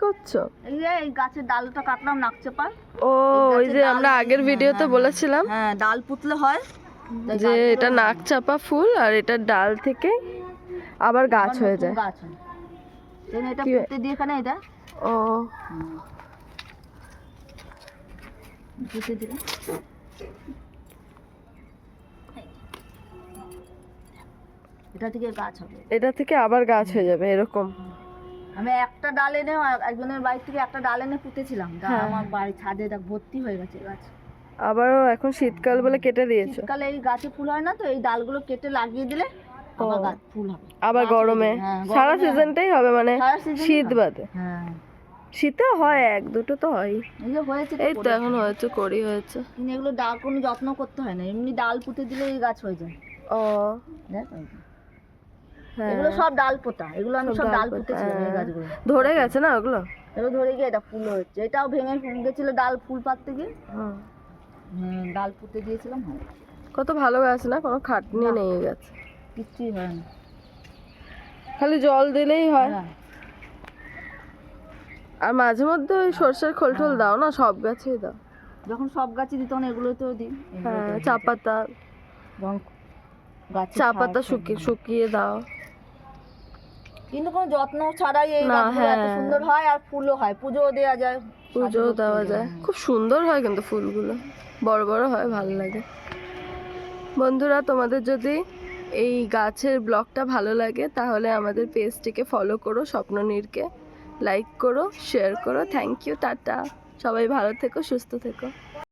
করছো? এই গাছের ডালটা কাটলাম নাকচাপা। ও ওই যে আমরা আগের ভিডিওতে বলেছিলাম হ্যাঁ, ডাল পুতলে হয় যে এটা নাকচাপা ফুল আর এটা ডাল থেকে আবার গাছ হয়ে যায়। গাছ হয়। এটা পুঁতে দিয়ে এখানে এটা ও পুঁতে দিলে এটা থেকে গাছ হবে। এটা থেকে আবার গাছ হয়ে যাবে এরকম। আমি একটা ডাল এনে একজনের বাড়ি থেকে একটা ডাল এনে পুঁতেছিলাম, আমার বাড়ি ছাদে ভর্তি হয়ে গেছে গাছ। আবারও এখন শীতকাল বলে কেটে দিয়েছো? শীতকালে এই গাছে ফুল হয় না তো, এই ডালগুলো কেটে লাগিয়ে দিলে আবার গাছ ফুল হবে। আবার গরমে সারা সিজনটাই হবে, মানে শীত বাদে। হ্যাঁ, শীতেও হয় এক দুটো তো হয়। এই যে হয়েছে, এই তো এখন হয়েছে, করি হয়েছে। কিন্তু এগুলো ডাল কোনো যত্ন করতে হয় না, এমনি ডাল পুঁতে দিলে এই গাছ হয়ে যায়। ও দেখ এগুলো সব ডাল পোতা, এগুলো আমি সব ডাল পুঁতেছিলাম। এই গাছগুলো ধরে গেছে না ওগুলো, এগুলো ধরে গিয়ে এটা ফুল হচ্ছে। এটাও ভেঙে গেছিল ডাল ফুল পাততে গিয়ে, ডাল পুঁতে দিয়েছিলাম। কত ভালো গাছ না, কোনো খাটনি নেই গাছ, কিচ্ছুই হয় না, খালি জল দিলেই হয়। আর মাঝে মধ্যে ওই সরষের খোল টোল দাও না, সব গাছেই দাও। যখন সব গাছে দিত না এগুলো তো দিই। হ্যাঁ, চা পাতা, চা পাতা শুকিয়ে দাও, কিন্তু কোনো যত্ন ছাড়াই এই গাছগুলো এত সুন্দর হয় আর ফুলও হয়, পুজোও দেওয়া যায়। পুজো দেওয়া যায়, খুব সুন্দর হয় কিন্তু ফুলগুলো বড় বড় হয়, ভালো লাগে। বন্ধুরা, তোমাদের যদি এই গাছের ব্লগটা ভালো লাগে তাহলে আমাদের পেজটিকে ফলো করো, স্বপ্ননীরকে লাইক করো, শেয়ার করো। Thank you, tata. সবাই ভালো থেকো, সুস্থ থেকো।